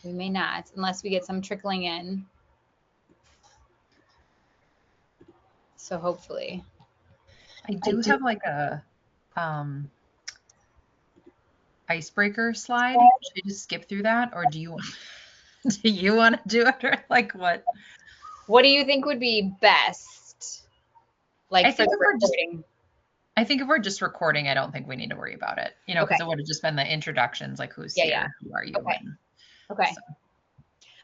We may not, unless we get some trickling in. So hopefully. I do have like a icebreaker slide. Should I just skip through that, or do you do you want to do it, or like what? What do you think would be best? I Like for think the if we're just recording. I think if we're just recording, I don't think we need to worry about it. You know, Okay. because it would have just been the introductions, like who's Yeah, yeah. here, who are you, Okay. and Okay. so.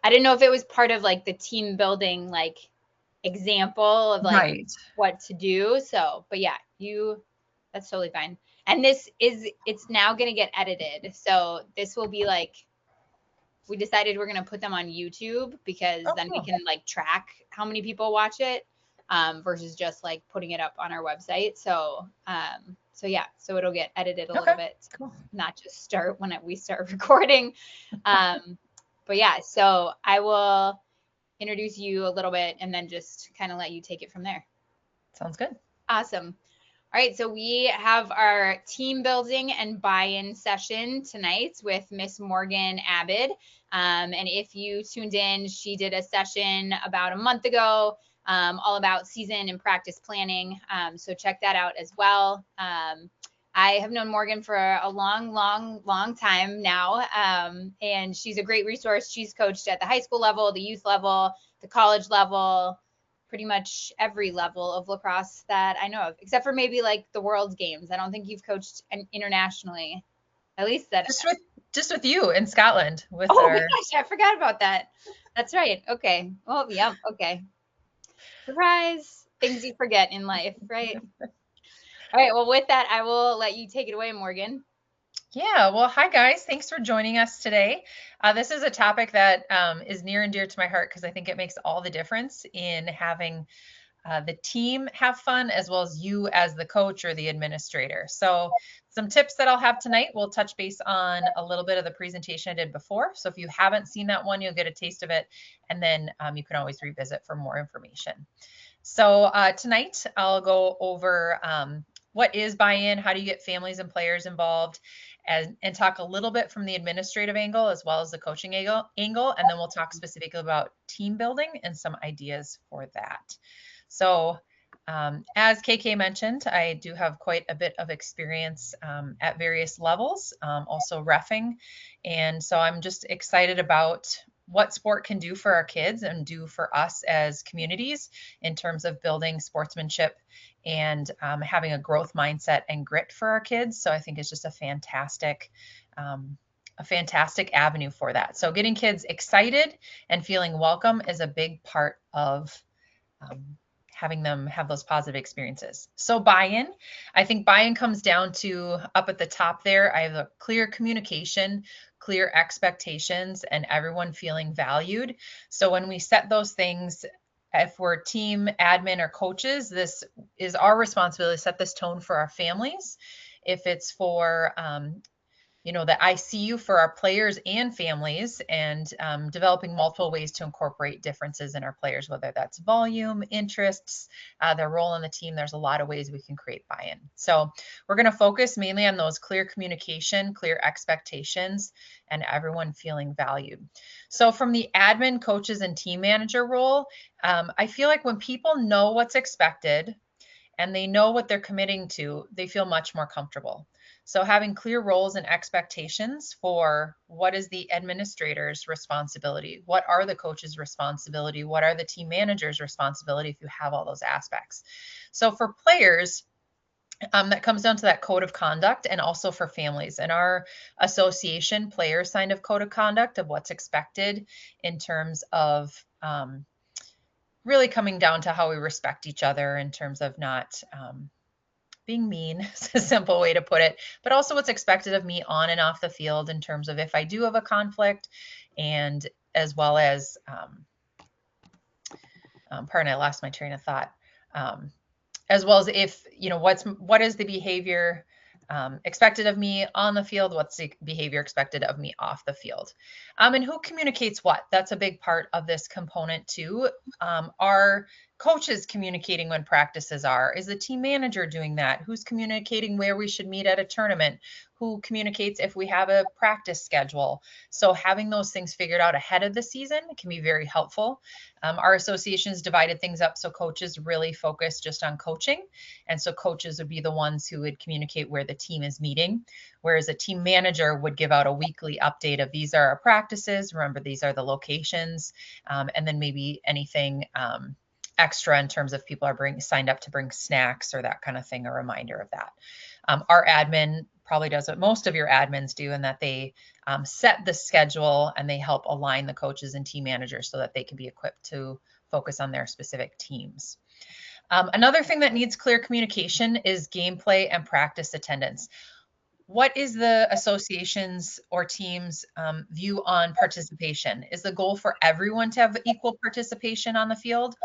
I didn't know if it was part of like the team building like example of like Right. what to do. So, but yeah, that's totally fine. And it's now going to get edited. So this will be like, we decided we're going to put them on YouTube because Oh, then we cool. can like track how many people watch it versus just like putting it up on our website. So yeah, so it'll get edited a Okay, little bit, cool. not just start when we start recording. But yeah, so I will introduce you a little bit and then just kind of let you take it from there. Sounds good. Awesome. All right, so we have our team building and buy-in session tonight with Miss Morgan Abid. And if you tuned in, she did a session about a month ago, all about season and practice planning. So check that out as well. I have known Morgan for a long time now, and she's a great resource. She's coached at the high school level, the youth level, the college level, pretty much every level of lacrosse that I know of, except for maybe like the World Games. I don't think you've coached internationally, at least that. Just with you in Scotland with Oh our gosh, I forgot about that. That's right. Okay. Oh, yep. Okay. Surprise. Things you forget in life, right? All right. Well, with that, I will let you take it away, Morgan. Yeah, well, hi guys. Thanks for joining us today. This is a topic that is near and dear to my heart because I think it makes all the difference in having the team have fun as well as you as the coach or the administrator. So some tips that I'll have tonight, we'll touch base on a little bit of the presentation I did before. So if you haven't seen that one, you'll get a taste of it. And then you can always revisit for more information. So tonight I'll go over what is buy-in, how do you get families and players involved, and talk a little bit from the administrative angle as well as the coaching angle, and then we'll talk specifically about team building and some ideas for that. So as KK mentioned, I do have quite a bit of experience at various levels, also reffing. And so I'm just excited about what sport can do for our kids and do for us as communities in terms of building sportsmanship and having a growth mindset and grit for our kids. So I think it's just a fantastic avenue for that. So getting kids excited and feeling welcome is a big part of having them have those positive experiences. So buy-in, I think buy-in comes down to up at the top there. I have a clear communication, clear expectations, and everyone feeling valued. So when we set those things, if we're team admin or coaches, this is our responsibility to set this tone for our families. If it's for the ICU for our players and families, and developing multiple ways to incorporate differences in our players, whether that's volume, interests, their role in the team. There's a lot of ways we can create buy-in. So we're going to focus mainly on those clear communication, clear expectations, and everyone feeling valued. So from the admin, coaches, and team manager role, I feel like when people know what's expected and they know what they're committing to, they feel much more comfortable. So having clear roles and expectations for what is the administrator's responsibility, what are the coach's responsibility, what are the team manager's responsibility if you have all those aspects. So for players, that comes down to that code of conduct, and also for families. In our association, players signed a code of conduct of what's expected in terms of really coming down to how we respect each other in terms of not being mean. It's a simple way to put it, but also what's expected of me on and off the field in terms of if I do have a conflict, and as well as, pardon, I lost my train of thought, as well as if, what is the behavior expected of me on the field, what's the behavior expected of me off the field, and who communicates what. That's a big part of this component too. Our coaches communicating when practices are? Is the team manager doing that? Who's communicating where we should meet at a tournament? Who communicates if we have a practice schedule? So having those things figured out ahead of the season can be very helpful. Our association has divided things up so coaches really focus just on coaching. And so coaches would be the ones who would communicate where the team is meeting, whereas a team manager would give out a weekly update of these are our practices. Remember, these are the locations, and then maybe anything extra in terms of people are signed up to bring snacks or that kind of thing, a reminder of that. Our admin probably does what most of your admins do, in that they set the schedule and they help align the coaches and team managers so that they can be equipped to focus on their specific teams. Another thing that needs clear communication is gameplay and practice attendance. What is the association's or team's view on participation? Is the goal for everyone to have equal participation on the field?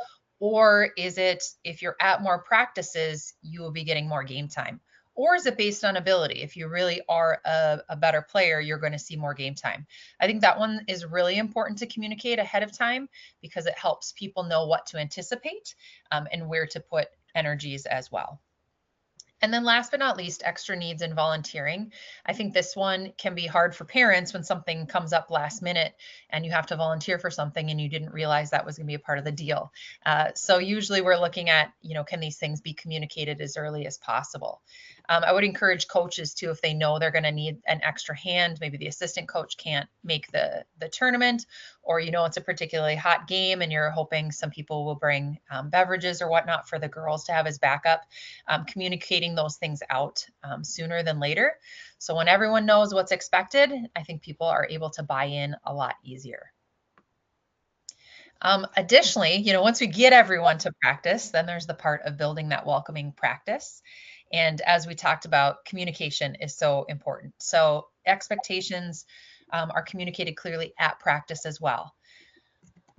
Or is it, if you're at more practices, you will be getting more game time? Or is it based on ability? If you really are a better player, you're going to see more game time. I think that one is really important to communicate ahead of time, because it helps people know what to anticipate and where to put energies as well. And then last but not least, extra needs and volunteering. I think this one can be hard for parents when something comes up last minute and you have to volunteer for something and you didn't realize that was going to be a part of the deal. So usually we're looking at, can these things be communicated as early as possible? I would encourage coaches too, if they know they're going to need an extra hand, maybe the assistant coach can't make the tournament, or it's a particularly hot game and you're hoping some people will bring beverages or whatnot for the girls to have as backup, communicating those things out sooner than later. So when everyone knows what's expected, I think people are able to buy in a lot easier. Additionally, once we get everyone to practice, then there's the part of building that welcoming practice. And as we talked about, communication is so important. So expectations are communicated clearly at practice as well.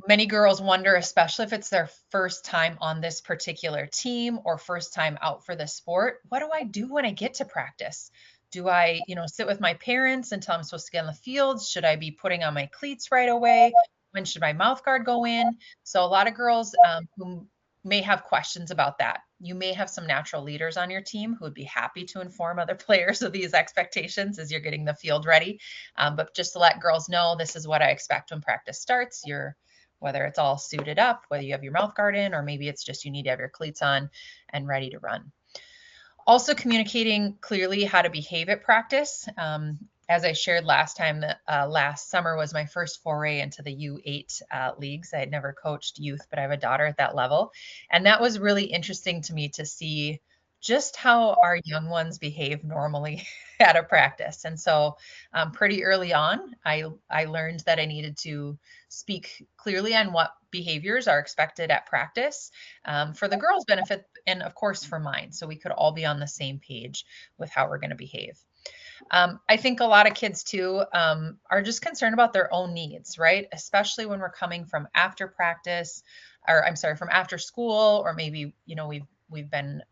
Many girls wonder, especially if it's their first time on this particular team or first time out for the sport, what do I do when I get to practice? Do I, sit with my parents until I'm supposed to get on the field? Should I be putting on my cleats right away? When should my mouth guard go in? So a lot of girls who may have questions about that. You may have some natural leaders on your team who would be happy to inform other players of these expectations as you're getting the field ready. But just to let girls know, this is what I expect when practice starts. Whether it's all suited up, whether you have your mouth guard in, or maybe it's just you need to have your cleats on and ready to run. Also communicating clearly how to behave at practice. As I shared last time, last summer was my first foray into the U8 leagues. I had never coached youth, but I have a daughter at that level. And that was really interesting to me to see just how our young ones behave normally at a practice. And so pretty early on, I learned that I needed to speak clearly on what behaviors are expected at practice for the girls' benefit and, of course, for mine. So we could all be on the same page with how we're going to behave. I think a lot of kids too are just concerned about their own needs, right? Especially when we're coming from after practice, or I'm sorry, from after school, or maybe we've been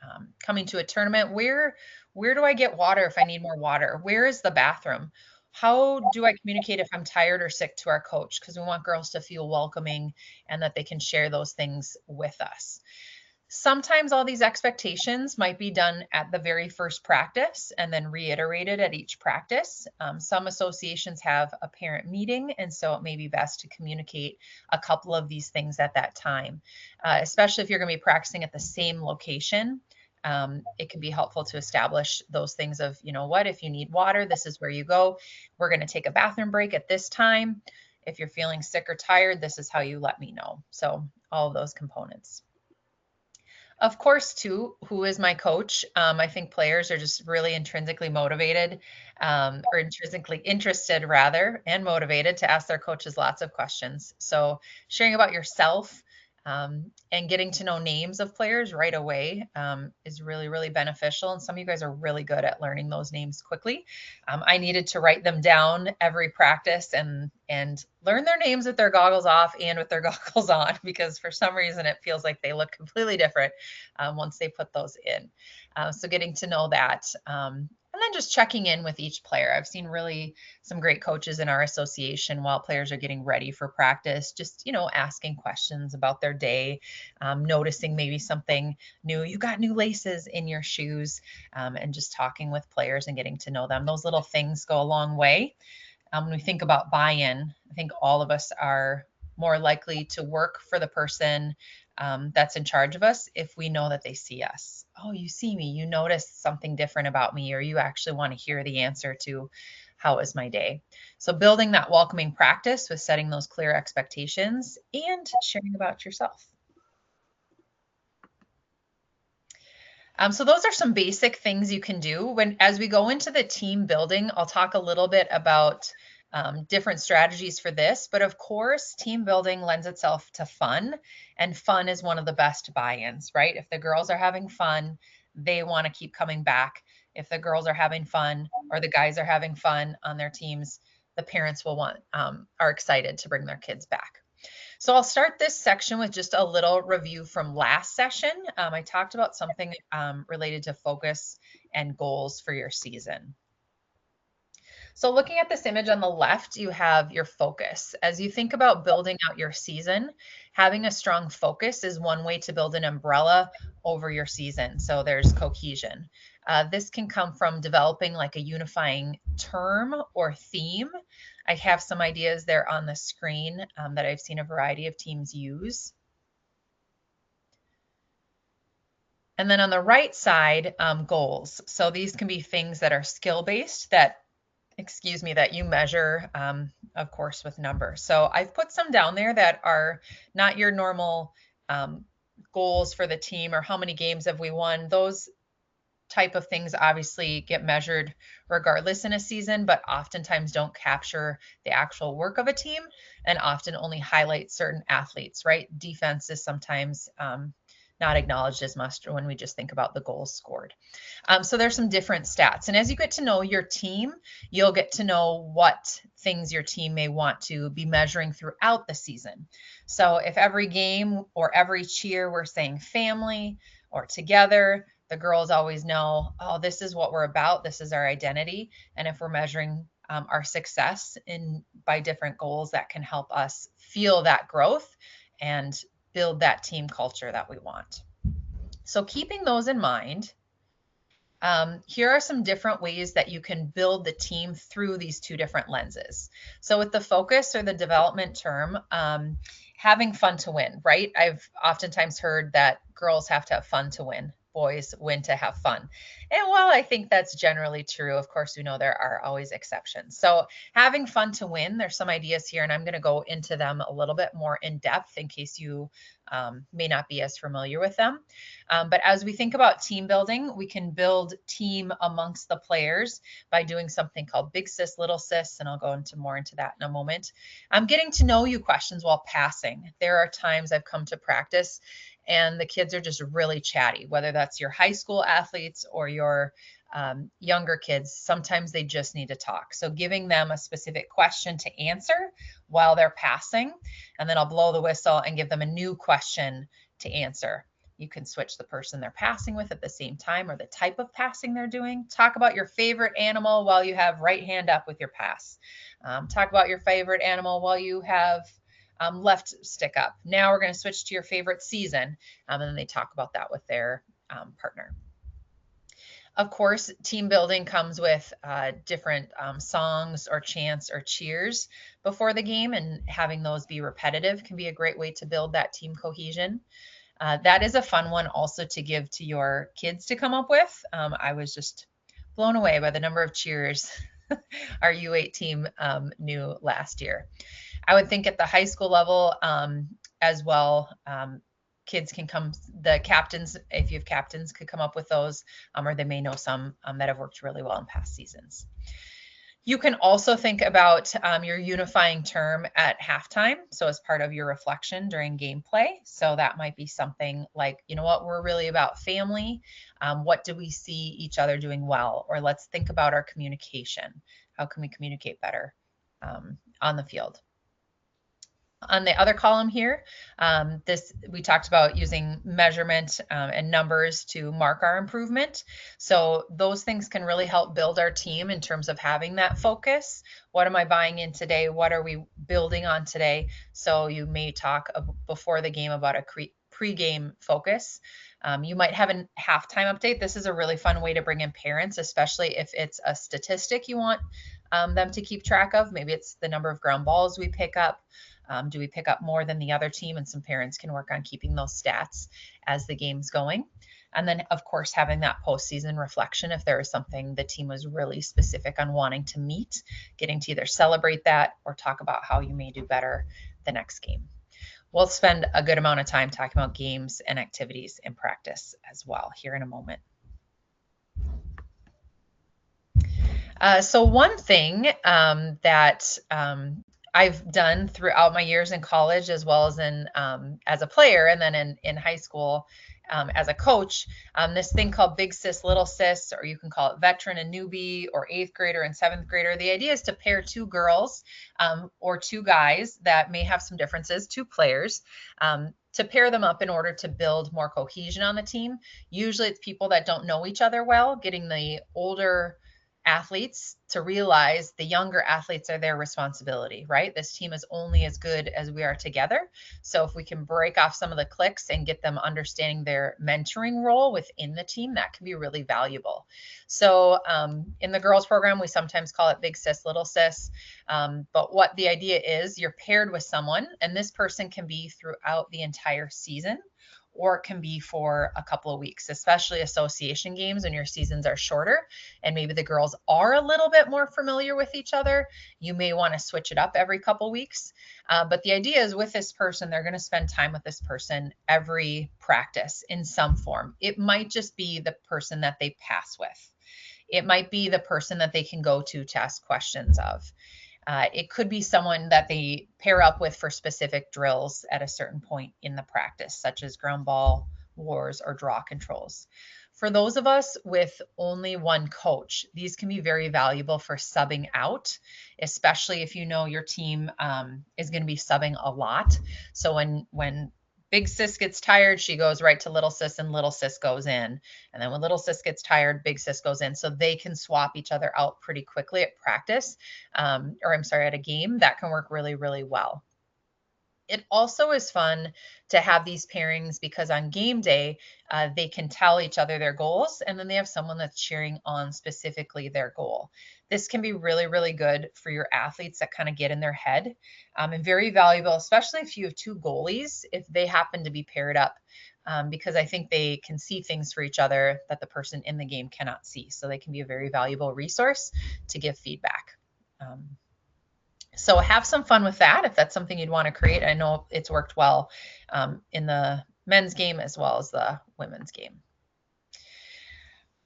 coming to a tournament. Where do I get water if I need more water? Where is the bathroom? How do I communicate if I'm tired or sick to our coach? Because we want girls to feel welcoming and that they can share those things with us. Sometimes all these expectations might be done at the very first practice and then reiterated at each practice. Some associations have a parent meeting, and so it may be best to communicate a couple of these things at that time, especially if you're going to be practicing at the same location. It can be helpful to establish those things of, if you need water, this is where you go. We're going to take a bathroom break at this time. If you're feeling sick or tired, this is how you let me know. So all of those components. Of course, too, who is my coach? I think players are just really intrinsically motivated, or intrinsically interested rather, and motivated to ask their coaches lots of questions. So sharing about yourself and getting to know names of players right away is really, really beneficial. And some of you guys are really good at learning those names quickly. I needed to write them down every practice and learn their names with their goggles off and with their goggles on, because for some reason it feels like they look completely different once they put those in. So getting to know that. And And then just checking in with each player. I've seen really some great coaches in our association while players are getting ready for practice, just, asking questions about their day, noticing maybe something new. You got new laces in your shoes, and just talking with players and getting to know them. Those little things go a long way. When we think about buy-in, I think all of us are more likely to work for the person that's in charge of us if we know that they see us. Oh, you see me, you notice something different about me, or you actually want to hear the answer to how was my day. So building that welcoming practice with setting those clear expectations and sharing about yourself. So those are some basic things you can do. As we go into the team building, I'll talk a little bit about different strategies for this, but of course, team building lends itself to fun, and fun is one of the best buy-ins, right? If the girls are having fun, they want to keep coming back. If the girls are having fun or the guys are having fun on their teams, the parents are excited to bring their kids back. So I'll start this section with just a little review from last session. I talked about something related to focus and goals for your season. So looking at this image on the left, you have your focus. As you think about building out your season, having a strong focus is one way to build an umbrella over your season. So there's cohesion. This can come from developing like a unifying term or theme. I have some ideas there on the screen that I've seen a variety of teams use. And then on the right side, goals. So these can be things that are skill-based that you measure, of course, with numbers. So I've put some down there that are not your normal goals for the team or how many games have we won. Those type of things obviously get measured regardless in a season, but oftentimes don't capture the actual work of a team and often only highlight certain athletes, right? Defense is sometimes not acknowledged as much when we just think about the goals scored. So there's some different stats. And as you get to know your team, you'll get to know what things your team may want to be measuring throughout the season. So if every game or every cheer we're saying family or together, the girls always know, oh, this is what we're about. This is our identity. And if we're measuring our success by different goals, that can help us feel that growth and build that team culture that we want. So keeping those in mind, here are some different ways that you can build the team through these two different lenses. So with the focus or the development term, having fun to win, right? I've oftentimes heard that girls have to have fun to win. Boys win to have fun. And while I think that's generally true, of course, we know there are always exceptions. So having fun to win, there's some ideas here, and I'm going to go into them a little bit more in depth in case you may not be as familiar with them. But as we think about team building, we can build team amongst the players by doing something called big sis, little sis, and I'll go more into that in a moment. Getting to know you questions while passing. There are times I've come to practice and the kids are just really chatty, whether that's your high school athletes or your younger kids. Sometimes they just need to talk. So giving them a specific question to answer while they're passing, and then I'll blow the whistle and give them a new question to answer. You can switch the person they're passing with at the same time or the type of passing they're doing. Talk about your favorite animal while you have right hand up with your pass. Talk about your favorite animal while you have left stick up. Now we're going to switch to your favorite season. And then they talk about that with their partner. Of course, team building comes with different songs or chants or cheers before the game, and having those be repetitive can be a great way to build that team cohesion. That is a fun one also to give to your kids to come up with. I was just blown away by the number of cheers our U8 team knew last year. I would think at the high school level as well, kids can the captains, if you have captains, could come up with those, or they may know some that have worked really well in past seasons. You can also think about your unifying term at halftime. So as part of your reflection during gameplay. So that might be something like, you know what, we're really about family. What do we see each other doing well? Or let's think about our communication. How can we communicate better on the field? On the other column here, we talked about using measurement and numbers to mark our improvement. So those things can really help build our team in terms of having that focus. What am I buying in today? What are we building on today? So you may talk before the game about a pre-game focus. You might have a halftime update. This is a really fun way to bring in parents, especially if it's a statistic you want them to keep track of. Maybe it's the number of ground balls we pick up. Do we pick up more than the other team? And some parents can work on keeping those stats as the game's going. And then, of course, having that postseason reflection if there is something the team was really specific on wanting to meet, getting to either celebrate that or talk about how you may do better the next game. We'll spend a good amount of time talking about games and activities in practice as well here in a moment. So one thing that I've done throughout my years in college, as well as in as a player, and then in high school as a coach, this thing called Big Sis, Little Sis, or you can call it veteran and newbie, or eighth grader and seventh grader. The idea is to pair two girls or two guys that may have some differences, two players, to pair them up in order to build more cohesion on the team. Usually it's people that don't know each other well, getting the older athletes to realize the younger athletes are their responsibility, right? This team is only as good as we are together. So if we can break off some of the cliques and get them understanding their mentoring role within the team, that can be really valuable. So in the girls program, we sometimes call it Big Sis, Little Sis. But what the idea is, you're paired with someone, and this person can be throughout the entire season, or it can be for a couple of weeks, especially association games when your seasons are shorter and maybe the girls are a little bit more familiar with each other. You may want to switch it up every couple of weeks. But the idea is with this person, they're going to spend time with this person every practice in some form. It might just be the person that they pass with. It might be the person that they can go to ask questions of. It could be someone that they pair up with for specific drills at a certain point in the practice, such as ground ball wars or draw controls. For those of us with only one coach, these can be very valuable for subbing out, especially if you know your team is going to be subbing a lot. So when Big Sis gets tired, she goes right to Little Sis, and Little Sis goes in. And then when Little Sis gets tired, Big Sis goes in. So they can swap each other out pretty quickly at practice, at a game. That can work really, really well. It also is fun to have these pairings because on game day, they can tell each other their goals, and then they have someone that's cheering on specifically their goal. This can be really, really good for your athletes that kind of get in their head, and very valuable, especially if you have two goalies, if they happen to be paired up, because I think they can see things for each other that the person in the game cannot see. So they can be a very valuable resource to give feedback. So have some fun with that if that's something you'd want to create. I know it's worked well in the men's game as well as the women's game.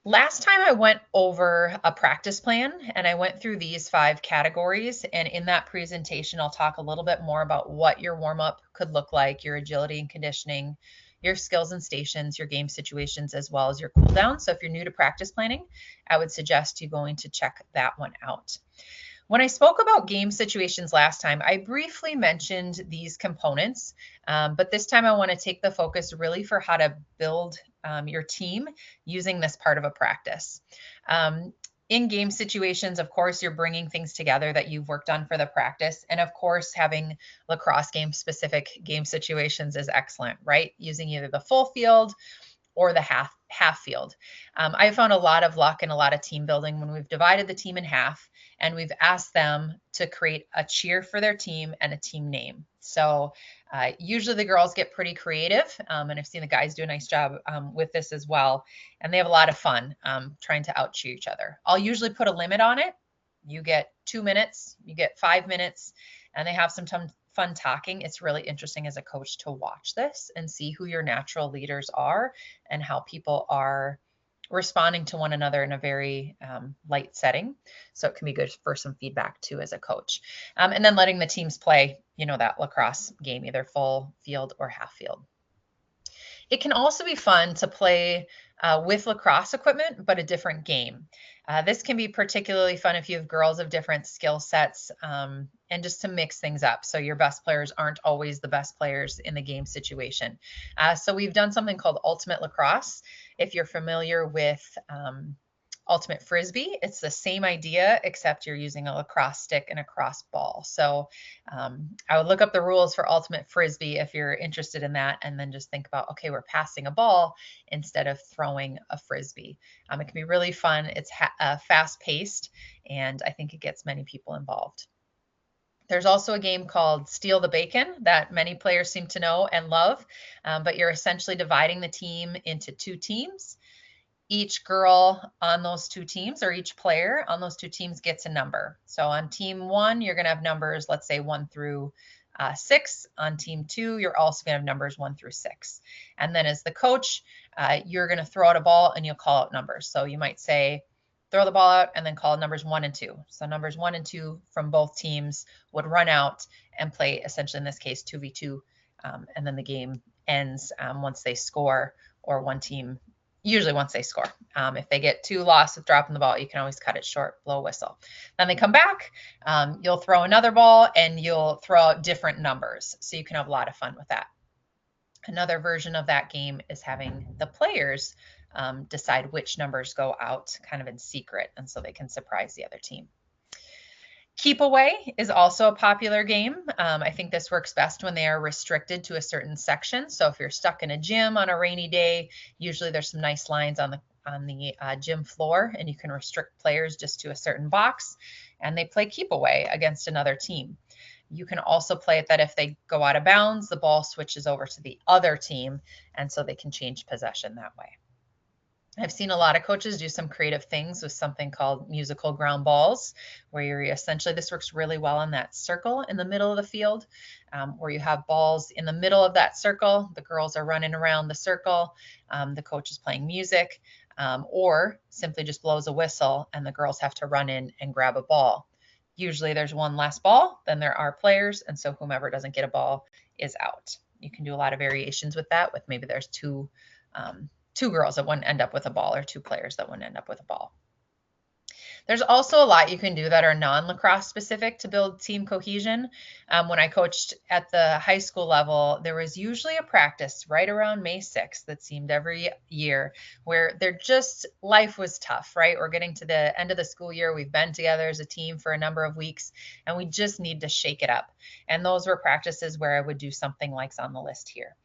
Last time I went over a practice plan and I went through these 5 categories. And in that presentation, I'll talk a little bit more about what your warm-up could look like, your agility and conditioning, your skills and stations, your game situations, as well as your cool down. So if you're new to practice planning, I would suggest you going to check that one out. When I spoke about game situations last time, I briefly mentioned these components, but this time I want to take the focus really for how to build your team using this part of a practice. In game situations, of course, you're bringing things together that you've worked on for the practice. And of course, having lacrosse game specific game situations is excellent, right? Using either the full field or the half field. I found a lot of luck and a lot of team building when we've divided the team in half and we've asked them to create a cheer for their team and a team name. So usually the girls get pretty creative, and I've seen the guys do a nice job with this as well. And they have a lot of fun trying to out cheer each other. I'll usually put a limit on it. You get 2 minutes, you get 5 minutes, and they have some fun talking. It's really interesting as a coach to watch this and see who your natural leaders are and how people are responding to one another in a very light setting. So it can be good for some feedback too as a coach. And then letting the teams play, that lacrosse game, either full field or half field. It can also be fun to play with lacrosse equipment, but a different game. This can be particularly fun if you have girls of different skill sets, and just to mix things up. So your best players aren't always the best players in the game situation. So we've done something called Ultimate Lacrosse. If you're familiar with Ultimate Frisbee, it's the same idea, except you're using a lacrosse stick and a cross ball. So I would look up the rules for Ultimate Frisbee if you're interested in that, and then just think about, okay, we're passing a ball instead of throwing a Frisbee. It can be really fun. It's fast paced, and I think it gets many people involved. There's also a game called Steal the Bacon that many players seem to know and love, but you're essentially dividing the team into two teams. Each girl on those two teams, or each player on those two teams, gets a number. So on team one, you're going to have numbers, let's say 1 through 6. On team 2, you're also going to have numbers 1 through 6. And then as the coach, you're going to throw out a ball and you'll call out numbers. So you might say, throw the ball out and then call numbers 1 and 2. So numbers 1 and 2 from both teams would run out and play, essentially in this case, 2v2. And then the game ends once they score, or one team, usually once they score. If they get 2 lost with dropping the ball, you can always cut it short, blow a whistle. Then they come back, you'll throw another ball and you'll throw out different numbers. So you can have a lot of fun with that. Another version of that game is having the players decide which numbers go out kind of in secret, and so they can surprise the other team. Keep away is also a popular game. I think this works best when they are restricted to a certain section. So if you're stuck in a gym on a rainy day, usually there's some nice lines on the gym floor, and you can restrict players just to a certain box, and they play keep away against another team. You can also play it that if they go out of bounds, the ball switches over to the other team, and so they can change possession that way. I've seen a lot of coaches do some creative things with something called musical ground balls, where you're essentially, this works really well in that circle in the middle of the field, where you have balls in the middle of that circle. The girls are running around the circle. The coach is playing music, or simply just blows a whistle and the girls have to run in and grab a ball. Usually there's one less ball than there are players, and so whomever doesn't get a ball is out. You can do a lot of variations with that, with maybe there's two girls that wouldn't end up with a ball, or 2 players that wouldn't end up with a ball. There's also a lot you can do that are non-lacrosse specific to build team cohesion. When I coached at the high school level, there was usually a practice right around May 6th that seemed every year, where life was tough, right? We're getting to the end of the school year. We've been together as a team for a number of weeks, and we just need to shake it up. And those were practices where I would do something like's on the list here.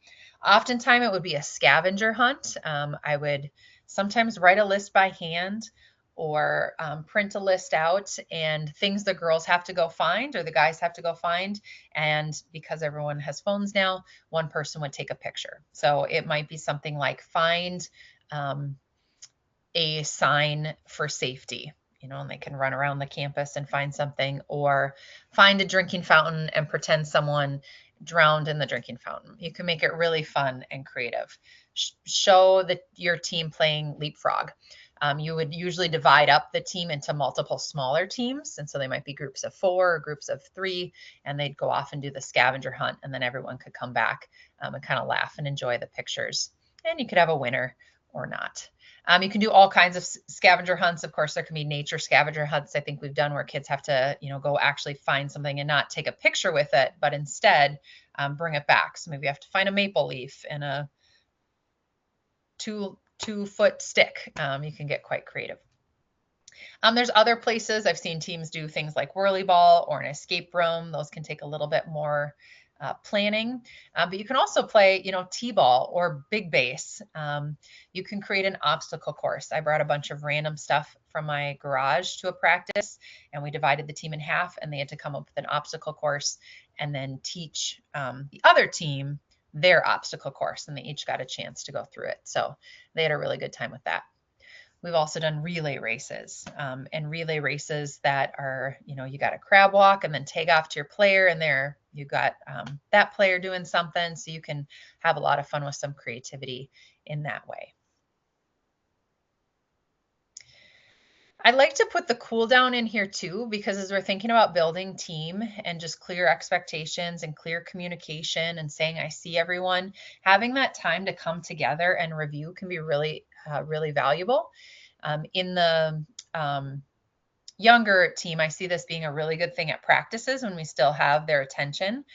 Oftentimes it would be a scavenger hunt. I would sometimes write a list by hand, or print a list out, and things the girls have to go find or the guys have to go find. And because everyone has phones now, one person would take a picture. So it might be something like find a sign for safety, and they can run around the campus and find something, or find a drinking fountain and pretend someone drowned in the drinking fountain. You can make it really fun and creative. Show your team playing leapfrog. You would usually divide up the team into multiple smaller teams, and so they might be groups of 4 or groups of 3, and they'd go off and do the scavenger hunt, and then everyone could come back and kind of laugh and enjoy the pictures. And you could have a winner or not. You can do all kinds of scavenger hunts. Of course, there can be nature scavenger hunts I think we've done, where kids have to, go actually find something and not take a picture with it, but instead bring it back. So maybe you have to find a maple leaf and a 2-foot stick. You can get quite creative. There's other places I've seen teams do things like whirly ball or an escape room. Those can take a little bit more planning, but you can also play, t-ball or big base. You can create an obstacle course. I brought a bunch of random stuff from my garage to a practice, and we divided the team in half, and they had to come up with an obstacle course and then teach the other team their obstacle course, and they each got a chance to go through it. So they had a really good time with that. We've also done relay races, and relay races that are, you got a crab walk and then take off to your player, and there you got that player doing something. So you can have a lot of fun with some creativity in that way. I'd like to put the cool down in here too, because as we're thinking about building team and just clear expectations and clear communication and saying, I see everyone, having that time to come together and review can be really, really valuable. In the younger team, I see this being a really good thing at practices when we still have their attention.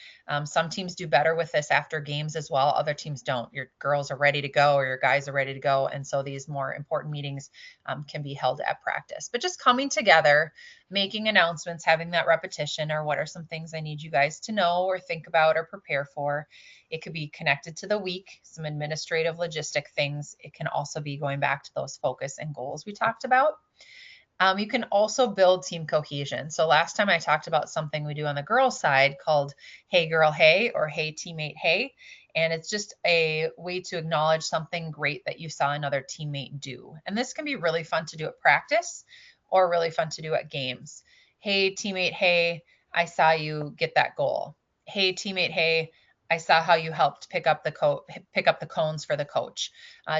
Some teams do better with this after games as well. Other teams don't. Your girls are ready to go or your guys are ready to go. And so these more important meetings can be held at practice. But just coming together, making announcements, having that repetition, or what are some things I need you guys to know or think about or prepare for. It could be connected to the week, some administrative logistic things. It can also be going back to those focus and goals we talked about. You can also build team cohesion. So last time I talked about something we do on the girls side called Hey Girl Hey or Hey Teammate Hey. And it's just a way to acknowledge something great that you saw another teammate do. And this can be really fun to do at practice or really fun to do at games. Hey teammate Hey, I saw you get that goal. Hey teammate Hey, I saw how you helped pick up the cones for the coach.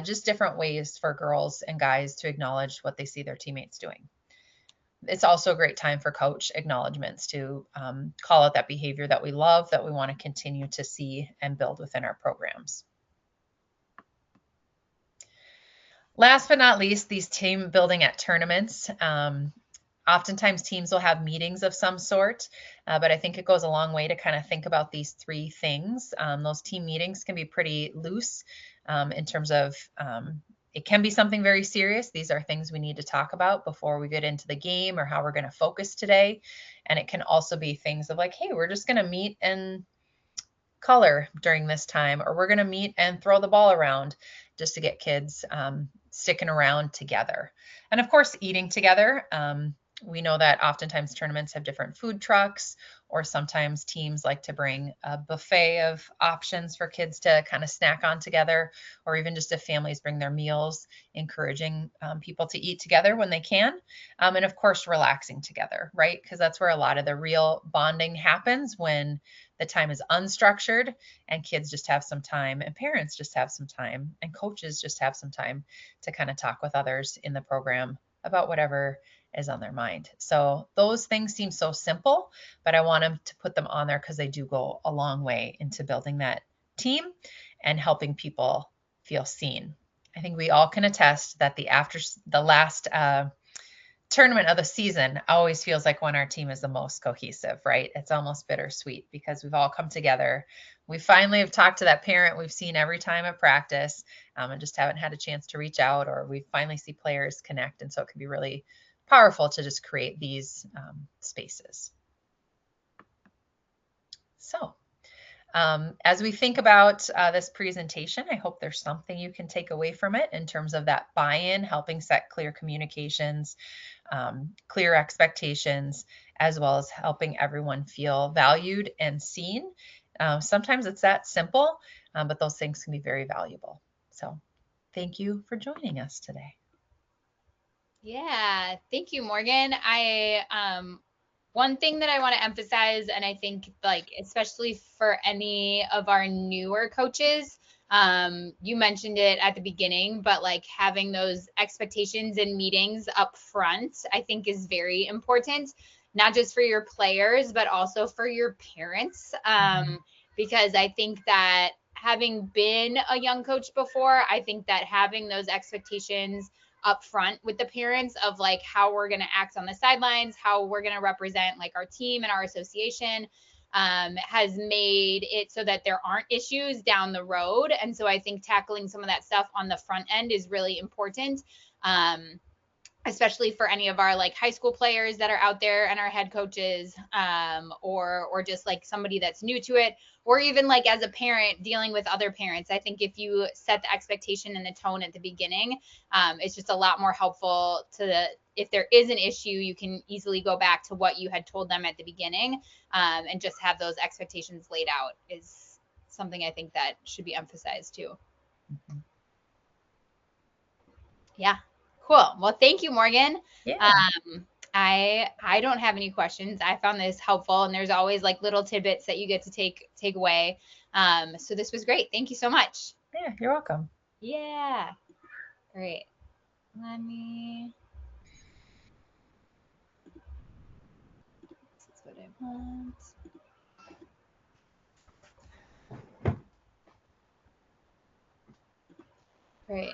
Just different ways for girls and guys to acknowledge what they see their teammates doing. It's also a great time for coach acknowledgments to call out that behavior that we love, that we want to continue to see and build within our programs. Last but not least, these team building at tournaments. Oftentimes teams will have meetings of some sort, but I think it goes a long way to kind of think about these three things. Those team meetings can be pretty loose in terms of it can be something very serious. These are things we need to talk about before we get into the game or how we're going to focus today. And it can also be things of like, hey, we're just going to meet and color during this time, or we're going to meet and throw the ball around just to get kids sticking around together. And of course, eating together. We know that oftentimes tournaments have different food trucks, or sometimes teams like to bring a buffet of options for kids to kind of snack on together, or even just if families bring their meals, encouraging people to eat together when they can. And of course, relaxing together, right? Because that's where a lot of the real bonding happens, when the time is unstructured and kids just have some time and parents just have some time and coaches just have some time to kind of talk with others in the program about whatever is on their mind. So those things seem so simple, but I want them to put them on there because they do go a long way into building that team and helping people feel seen. I think we all can attest that the last tournament of the season always feels like when our team is the most cohesive, right? It's almost bittersweet because we've all come together. We finally have talked to that parent we've seen every time at practice and just haven't had a chance to reach out, or we finally see players connect. And so it can be really powerful to just create these spaces. So as we think about this presentation, I hope there's something you can take away from it in terms of that buy-in, helping set clear communications, clear expectations, as well as helping everyone feel valued and seen. Sometimes it's that simple, but those things can be very valuable. So thank you for joining us today. Yeah, thank you, Morgan. One thing that I want to emphasize, and I think like especially for any of our newer coaches, you mentioned it at the beginning, but like having those expectations and meetings up front, I think is very important, not just for your players, but also for your parents. Because I think that having been a young coach before, I think that having those expectations up front with the parents of like how we're going to act on the sidelines, how we're going to represent like our team and our association, has made it so that there aren't issues down the road. And so I think tackling some of that stuff on the front end is really important. Especially for any of our like high school players that are out there and our head coaches, or just like somebody that's new to it, or even like as a parent dealing with other parents. I think if you set the expectation and the tone at the beginning, it's just a lot more helpful if there is an issue, you can easily go back to what you had told them at the beginning, and just have those expectations laid out is something I think that should be emphasized too. Mm-hmm. Yeah. Cool. Well, thank you, Morgan. Yeah. I don't have any questions. I found this helpful, and there's always like little tidbits that you get to take away. So this was great. Thank you so much. Yeah, you're welcome. Yeah. Great. Let me Great.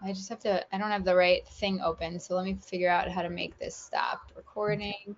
I just have to, I don't have the right thing open, so let me figure out how to make this stop recording.